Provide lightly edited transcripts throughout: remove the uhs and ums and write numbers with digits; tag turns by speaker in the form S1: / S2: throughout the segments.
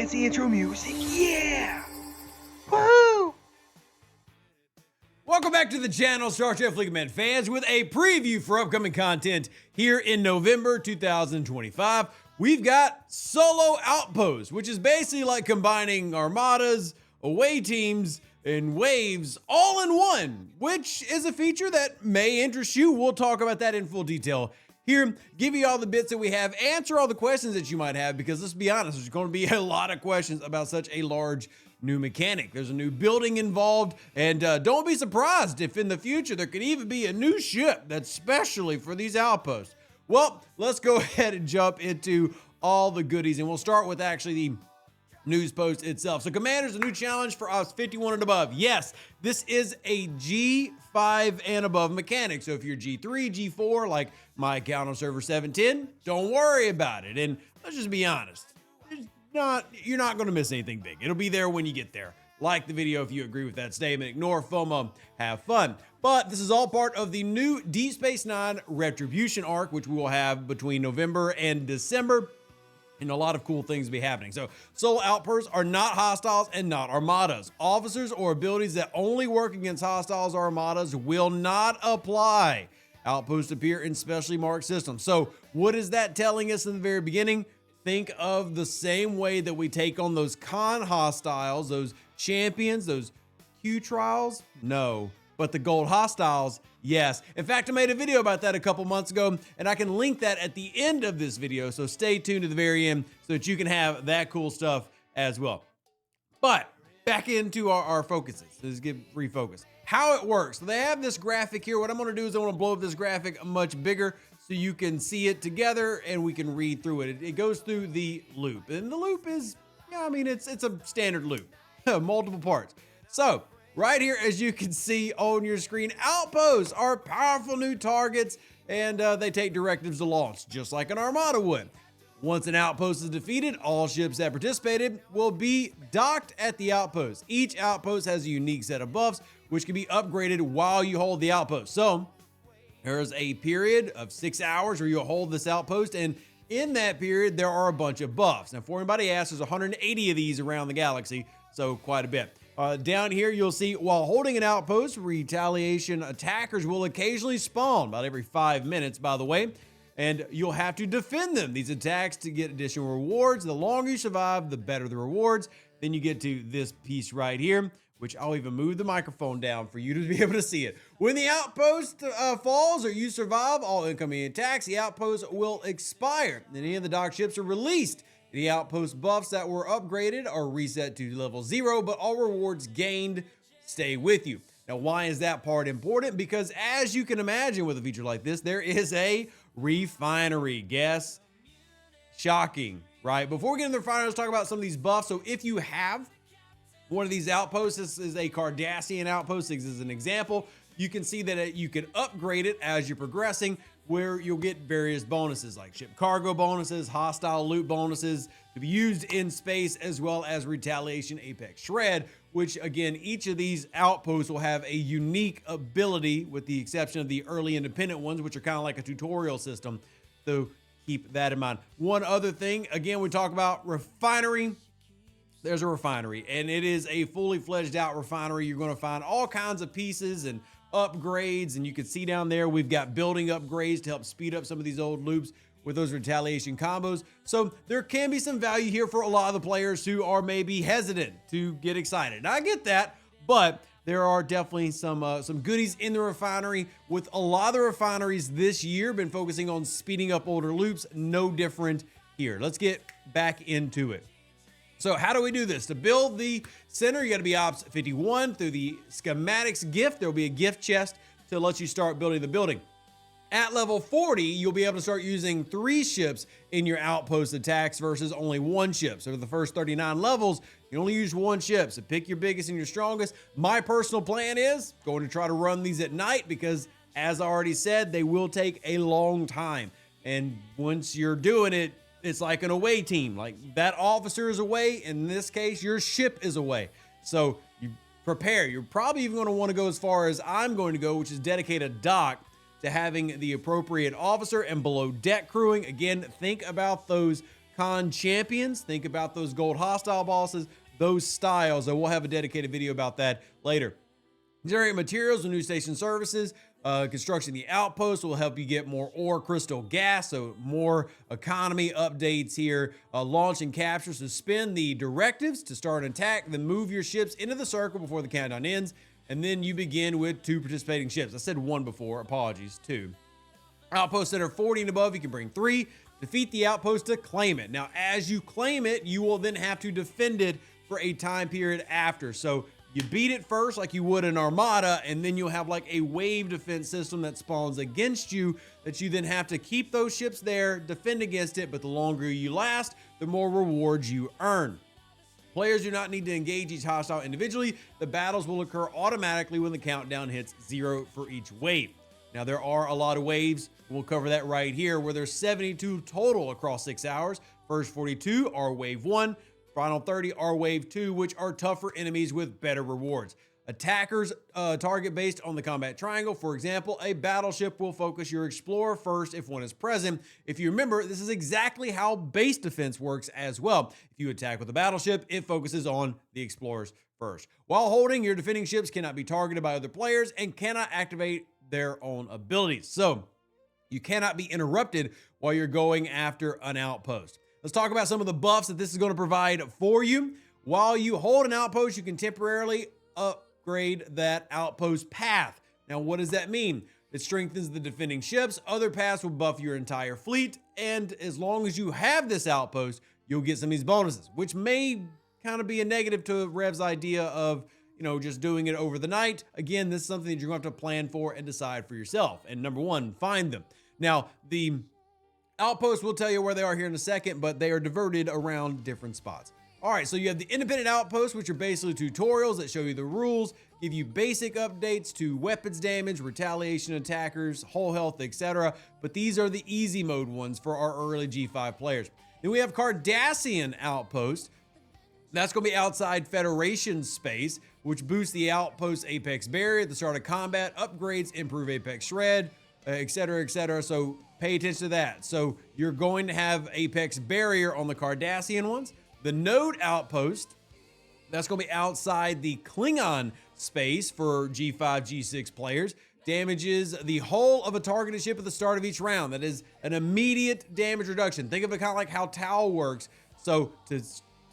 S1: fancy intro music. Yeah! Woohoo!
S2: Welcome back to the channel, Star Trek Fleet Command fans, with a preview for upcoming content here in November 2025. We've got Solo Outposts, which is basically like combining armadas, away teams, and waves all in one, which is a feature that may interest you. We'll talk about that in full detail here, give you all the bits that we have, answer all the questions that you might have, because let's be honest, there's going to be a lot of questions about such a large new mechanic. There's a new building involved, and don't be surprised if in the future there could even be a new ship that's specially for these outposts. Well, let's go ahead and jump into all the goodies, and we'll start with actually the news post itself. So Commanders, a new challenge for us 51 and above. Yes, this is a G5 and above mechanic. So if you're G3, G4, like my account on server 710, don't worry about it. And let's just be honest, you're not going to miss anything big. It'll be there when you get there. Like the video if you agree with that statement. Ignore FOMO, have fun. But this is all part of the new Deep Space Nine Retribution arc, which we will have between November and December. And a lot of cool things will be happening. So Solo Outposts are not hostiles and not armadas. Officers or abilities that only work against hostiles or armadas will not apply. Outposts appear in specially marked systems. So what is that telling us in the very beginning? Think of the same way that we take on those con hostiles, those champions, those Q trials? No. But the gold hostiles, yes. In fact, I made a video about that a couple months ago, and I can link that at the end of this video. So stay tuned to the very end so that you can have that cool stuff as well. But back into our focuses. Let's get refocused. How it works. So they have this graphic here. What I'm going to do is I want to blow up this graphic much bigger so you can see it together and we can read through it. It goes through the loop, and the loop is, it's a standard loop, multiple parts. So right here, as you can see on your screen, outposts are powerful new targets, and they take directives to launch, just like an armada would. Once an outpost is defeated, all ships that participated will be docked at the outpost. Each outpost has a unique set of buffs, which can be upgraded while you hold the outpost. So there's a period of 6 hours where you'll hold this outpost, and in that period, there are a bunch of buffs. Now, for anybody asks, there's 180 of these around the galaxy, so quite a bit. Down here, you'll see while holding an outpost, retaliation attackers will occasionally spawn, about every 5 minutes, by the way, and you'll have to defend them. These attacks to get additional rewards. The longer you survive, the better the rewards. Then you get to this piece right here, which I'll even move the microphone down for you to be able to see it. When the outpost falls or you survive all incoming attacks, the outpost will expire. And any of the docked ships are released. The outpost buffs that were upgraded are reset to level 0, but all rewards gained stay with you. Now, why is that part important? Because as you can imagine with a feature like this, there is a refinery. Guess? Shocking, right? Before we get into the refinery, let's talk about some of these buffs. So if you have one of these outposts, this is a Cardassian outpost, this is an example. You can see that you can upgrade it as you're progressing, where you'll get various bonuses like ship cargo bonuses, hostile loot bonuses to be used in space, as well as retaliation apex shred, which again, each of these outposts will have a unique ability with the exception of the early independent ones, which are kind of like a tutorial system. So keep that in mind. One other thing, again, we talk about refinery. There's a refinery, and it is a fully fledged out refinery. You're going to find all kinds of pieces and upgrades, and you can see down there we've got building upgrades to help speed up some of these old loops with those retaliation combos. So there can be some value here for a lot of the players who are maybe hesitant to get excited. Now, I get that, but there are definitely some goodies in the refinery. With a lot of the refineries this year been focusing on speeding up older loops. No different here. Let's get back into it. So how do we do this? To build the center, you got to be Ops 51. Through the schematics gift, there'll be a gift chest to let you start building the building. At level 40, you'll be able to start using 3 ships in your outpost attacks versus only 1 ship. So for the first 39 levels, you only use 1 ship. So pick your biggest and your strongest. My personal plan is going to try to run these at night because, as I already said, they will take a long time. And once you're doing it, it's like an away team. Like that officer is away. In this case, your ship is away. So you prepare. You're probably even going to want to go as far as I'm going to go, which is dedicate a dock to having the appropriate officer and below deck crewing. Again, think about those con champions. Think about those gold hostile bosses, those styles. So we'll have a dedicated video about that later. Generate materials and new station services. Construction the outpost will help you get more ore, crystal, gas, so more economy updates here. Launch and capture, so spin the directives to start an attack, then move your ships into the circle before the countdown ends, and then you begin with 2 participating ships. I said 1 before, apologies, 2. Outposts that are 40 and above, you can bring 3. Defeat the outpost to claim it. Now, as you claim it, you will then have to defend it for a time period after. So you beat it first like you would an armada, and then you'll have like a wave defense system that spawns against you that you then have to keep those ships there, defend against it, but the longer you last, the more rewards you earn. Players do not need to engage each hostile individually. The battles will occur automatically when the countdown hits 0 for each wave. Now, there are a lot of waves. We'll cover that right here, where there's 72 total across 6 hours. First 42 are wave 1. Final 30 are wave 2, which are tougher enemies with better rewards. Attackers target based on the combat triangle. For example, a battleship will focus your explorer first if one is present. If you remember, this is exactly how base defense works as well. If you attack with a battleship, it focuses on the explorers first. While holding, your defending ships cannot be targeted by other players and cannot activate their own abilities. So you cannot be interrupted while you're going after an outpost. Let's talk about some of the buffs that this is going to provide for you. While you hold an outpost, you can temporarily upgrade that outpost path. Now, what does that mean? It strengthens the defending ships. Other paths will buff your entire fleet. And as long as you have this outpost, you'll get some of these bonuses, which may kind of be a negative to Rev's idea of, just doing it over the night. Again, this is something that you're going to have to plan for and decide for yourself. And number 1, find them. Now, the outposts will tell you where they are here in a second, but they are diverted around different spots. All right, so you have the independent outposts, which are basically tutorials that show you the rules, give you basic updates to weapons damage, retaliation attackers, whole health, etc. But these are the easy mode ones for our early G5 players. Then we have Cardassian Outpost. That's going to be outside Federation space, which boosts the outpost apex barrier at the start of combat, upgrades, improve apex shred, etc., etc. So pay attention to that. So you're going to have apex barrier on the Cardassian ones. The node outpost, that's going to be outside the Klingon space for G5, G6 players. Damages the hull of a targeted ship at the start of each round. That is an immediate damage reduction. Think of it kind of like how Tau works. So to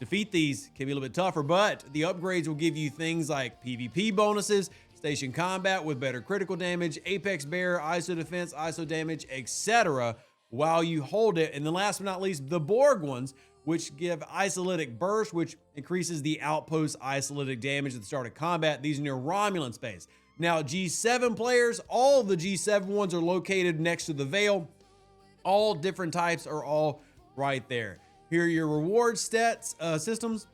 S2: defeat these can be a little bit tougher, but the upgrades will give you things like PvP bonuses, station combat with better critical damage, apex barrier, ISO defense, ISO damage, etc. while you hold it. And then last but not least, the Borg ones, which give isolytic burst, which increases the outpost isolytic damage at the start of combat. These are in your Romulan space. Now, G7 players, all the G7 ones are located next to the Veil. All different types are all right there. Here are your reward stats systems.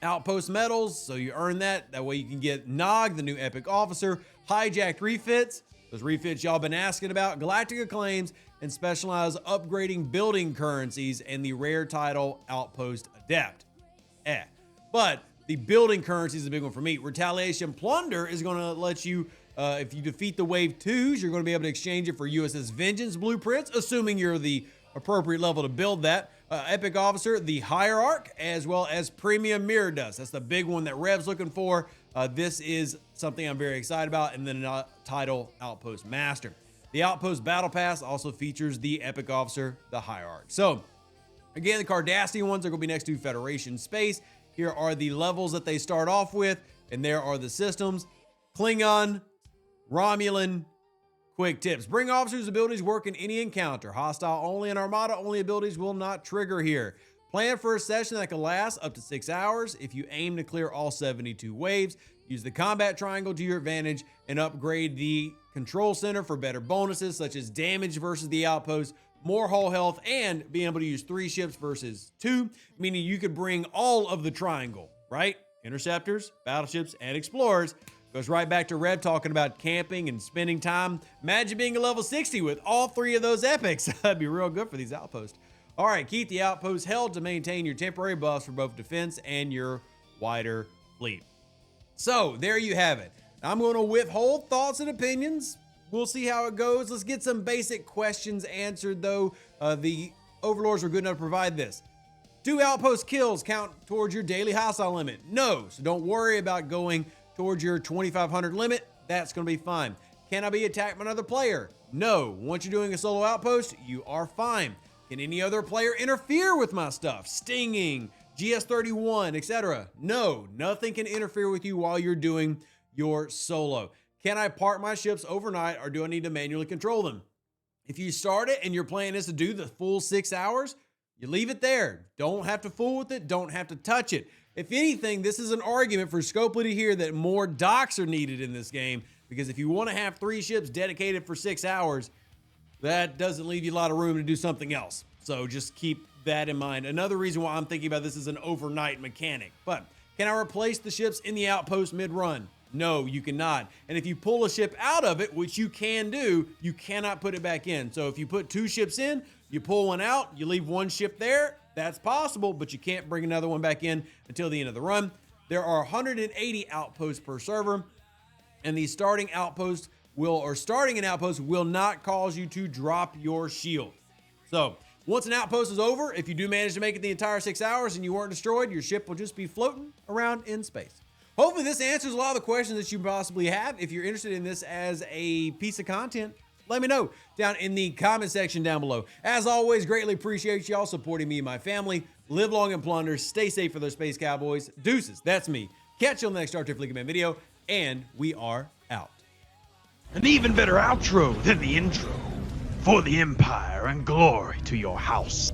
S2: Outpost medals, so you earn that. That way you can get Nog, the new epic officer. Hijacked refits, those refits y'all been asking about. Galactic acclaims, and specialized upgrading building currencies, and the rare title Outpost Adept. But the building currency is a big one for me. Retaliation Plunder is going to let you, if you defeat the Wave 2s, you're going to be able to exchange it for USS Vengeance blueprints, assuming you're the appropriate level to build that. Epic Officer, the Hierarch, as well as Premium Mirror Dust. That's the big one that Rev's looking for. This is something I'm very excited about. And then title Outpost Master. The Outpost Battle Pass also features the Epic Officer, the Hierarch. So, again, the Cardassian ones are going to be next to Federation space. Here are the levels that they start off with, and there are the systems. Klingon, Romulan, quick tips. Bring officers' abilities work in any encounter. Hostile only and Armada only abilities will not trigger here. Plan for a session that can last up to 6 hours. If you aim to clear all 72 waves, use the combat triangle to your advantage and upgrade the control center for better bonuses such as damage versus the outpost, more whole health, and being able to use 3 ships versus 2, meaning you could bring all of the triangle, right? Interceptors, battleships, and explorers. Goes right back to Rev talking about camping and spending time. Imagine being a level 60 with all 3 of those epics. That'd be real good for these outposts. All right, keep the outposts held to maintain your temporary buffs for both defense and your wider fleet. So there you have it. I'm going to withhold thoughts and opinions. We'll see how it goes. Let's get some basic questions answered, though. The Overlords were good enough to provide this. Do outpost kills count towards your daily hostile limit? No, so don't worry about going towards your 2,500 limit. That's going to be fine. Can I be attacked by another player? No. Once you're doing a solo outpost, you are fine. Can any other player interfere with my stuff? Stinging, GS31, etc. No, nothing can interfere with you while you're doing your solo. Can I park my ships overnight, or do I need to manually control them? If you start it and your plan is to do the full 6 hours, you leave it there. Don't have to fool with it. Don't have to touch it. If anything, this is an argument for Scopely to hear that more docks are needed in this game, because if you want to have 3 ships dedicated for 6 hours, that doesn't leave you a lot of room to do something else. So just keep that in mind. Another reason why I'm thinking about this is an overnight mechanic. But can I replace the ships in the outpost mid-run? No, you cannot. And if you pull a ship out of it, which you can do, you cannot put it back in. So if you put 2 ships in, you pull one out, you leave 1 ship there, that's possible, but you can't bring another one back in until the end of the run. There are 180 outposts per server, and the starting an outpost will not cause you to drop your shield. So once an outpost is over, if you do manage to make it the entire 6 hours and you weren't destroyed, your ship will just be floating around in space. Hopefully this answers a lot of the questions that you possibly have. If you're interested in this as a piece of content, let me know down in the comment section down below. As always, greatly appreciate y'all supporting me and my family. Live long and plunder. Stay safe for those space cowboys. Deuces, that's me. Catch you on the next Star Trek Fleet Command video, and we are out.
S1: An even better outro than the intro. For the Empire and glory to your house.